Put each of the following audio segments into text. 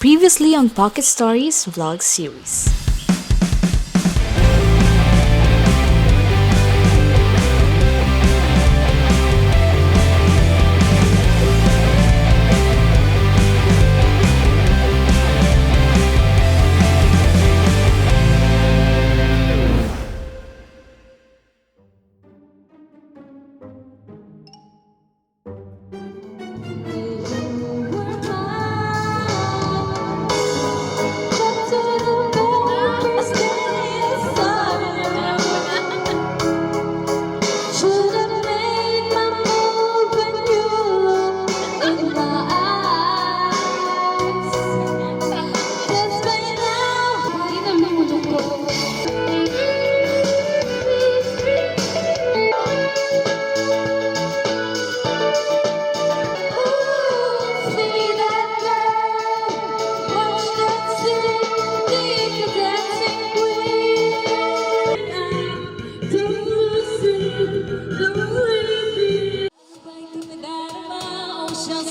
Previously on Pocket Stories vlog series.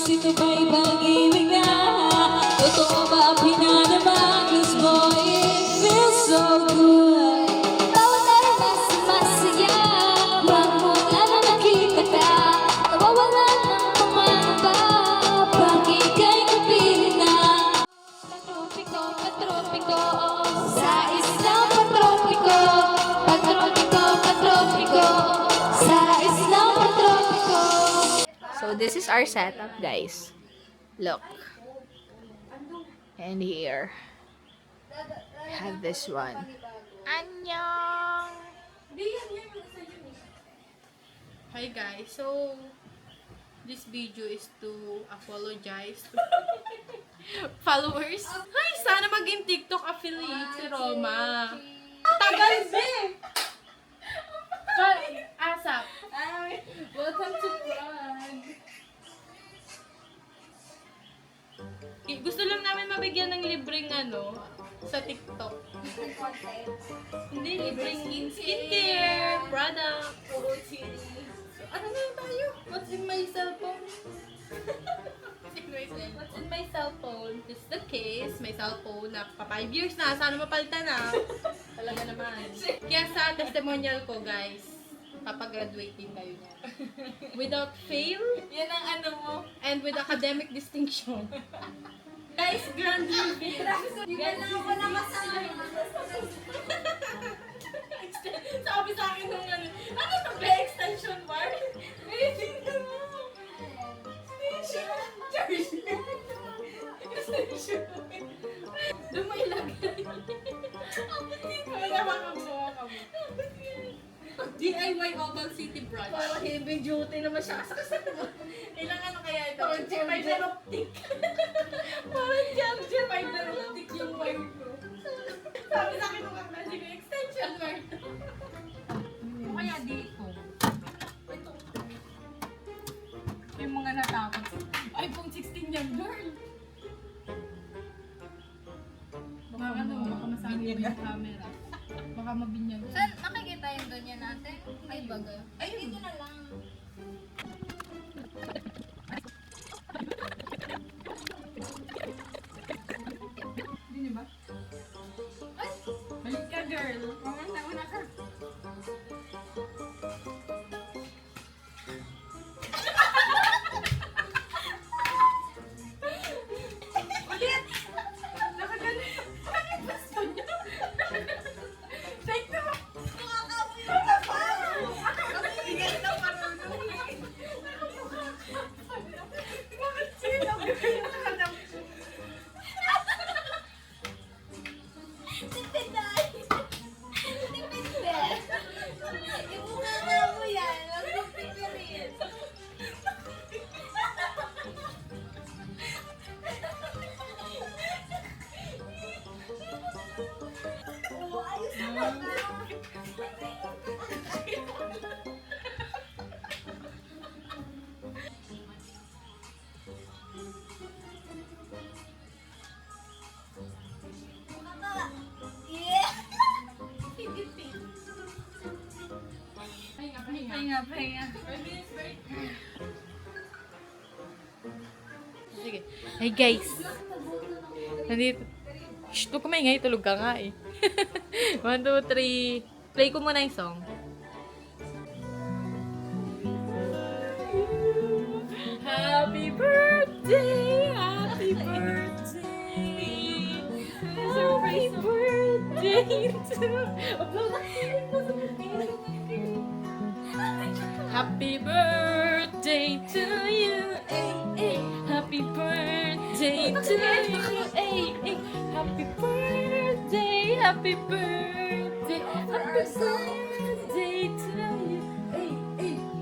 Ito ba'y pag-ibig na? Totoo ba ang pinanamang? 'Cause boy, it feels so good. Bawat araw mas masaya. Magmula na nakita ka, nawawala ng pangamba. Pag ika'y kapiling na. Patropiko, patropiko, sa islang patropiko. Patropiko, patropiko, sa islang patropiko. So this is our setup, guys. Look. And here, I have this one. Annyeong! Hi guys, so this video is to apologize to followers. Hi, sana maging TikTok affiliate si Roma. Tagal be! Asap. Welcome to vlog. Gusto lang namin mabigyan ng libreng sa TikTok. Hindi, libreng skincare, product. Ano na yun tayo? What's in my cellphone? What's in my cellphone? This is the case. My cellphone na pa 5 years na. Sana mapalitan na. Talaga naman. Kaya sa testimonial ko, guys, papagraduate din kayo niya. Without fail. Yan ang mo. And with academic distinction. Guys, grand review. Yan lang ako na masama. Sabi sa akin nung ano to ba? Extension bar? Tingnan mo. Extension. Doon mo ilagay. Wala makabuha ka mo. DIY Oval City branch. Parang heavy duty naman siya. Ilang kaya ito? Fiber optic. Parang charger. Fiber optic yung wire ko. Sabi sa akin nung kakasi ko, extension wire. Kaya dito. Ito. May mga natakot. iPhone 16 yan, girl. Baka masabi mo yung camera. Baka mabinyag. Saan makikita yung ganyan natin? Ay, baga. Ay, dito na lang. Hindi ba? Ay! Balik ka, girl. Una ka. Ulit! Nakaganito. Ano yung gusto niya? Take two! Nakakamoy na pa! Hindi ganito marunong. Bakit sila? Tipid na! Tipid na! Yung mukha nga mo yan. Huwag mong pipirin. Oo, ayos naman na. Yeah! Pahinga. Sige. Hey guys. Nandito. Shh, huwag ka maingay. Tulog ka nga eh. 1, 2, 3. Play ko muna yung song. Happy birthday! Happy birthday! Happy birthday to... Happy birthday to you, happy birthday to you, happy birthday, happy birthday, happy birthday to you,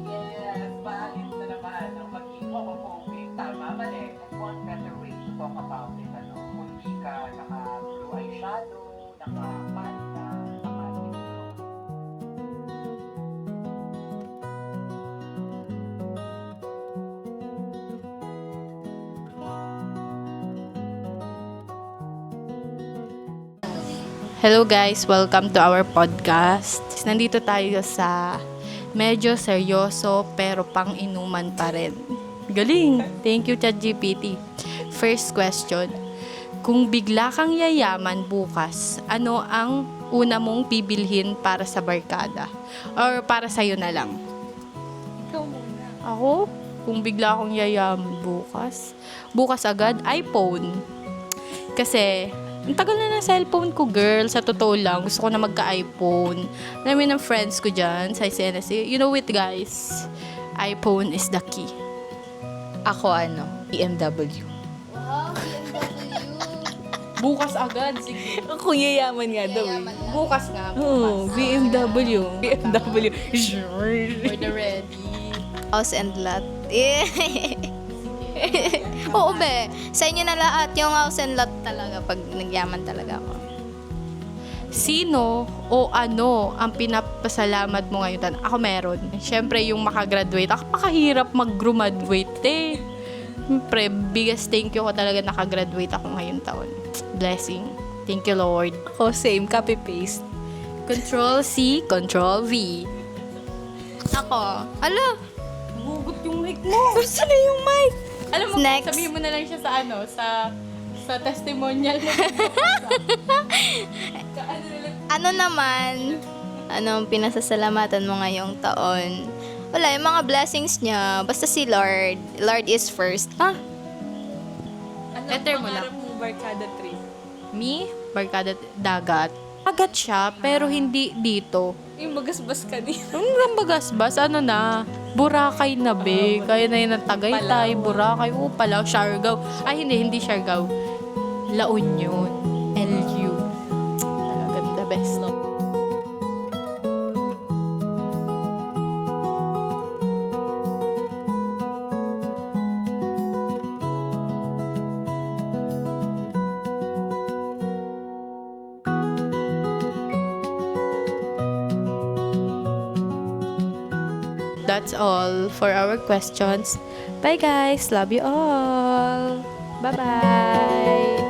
Yes, valid na naman ang maging homophobic. Tama, mali. What better way to talk about it, ano? Kung di ka naka-blue eyeshadow, naka-panda, naka-lipstick. Hello guys, welcome to our podcast. Nandito tayo sa medyo seryoso pero pang-inuman pa rin. Galing! Thank you, ChatGPT. First question. Kung bigla kang yayaman bukas, ano ang una mong bibilhin para sa barkada? Or para sa'yo na lang? Ikaw muna. Ako? Kung bigla akong yayaman bukas agad, iPhone. Kasi, ang tagal na ng cellphone ko, girl. Sa totoo lang, gusto ko na magka-iPhone. Alam ng friends ko dyan sa SNSC. You know it, guys. iPhone is the key. Ako BMW. Wow, BMW. Bukas agad, sige. Kung yayaman nga daw eh. Yayaman lang. Bukas nga. Oo, BMW. BMW. For the ready. House and lot. Oo be, sa inyo na lahat yung house and lot talaga pag nagyaman talaga ako. Sino o ano ang pinapasalamat mo ngayon? Ako meron. Siyempre, yung makagraduate. Ako pakahirap mag-graduate eh. Siyempre, biggest thank you ko talaga nakagraduate ako ngayon taon. Blessing. Thank you, Lord. Ako same, copy-paste. Control C, Control V. Ako, ala, Hugot yung mic mo. gusto na yung mic. Alam mo, Next. sabihin mo na lang siya sa testimonial mo. Ano naman, anong pinasasalamatan mo ngayong taon? Wala, yung mga blessings niya. Basta si Lord. Lord is first. Ha? Letter mo lang. Mo barkada 3. Me, barkada dagat. Dagat siya, pero hindi dito. Yung magasbas ka din. Yung bagasbas, ano na, Boracay na be. Kaya na yun ang Tagaytay, Boracay, Palaw, Siargao. Ay, hindi Siargao. La Union, LU. Talagang the best. That's all for our questions. Bye guys. Love you all. Bye-bye.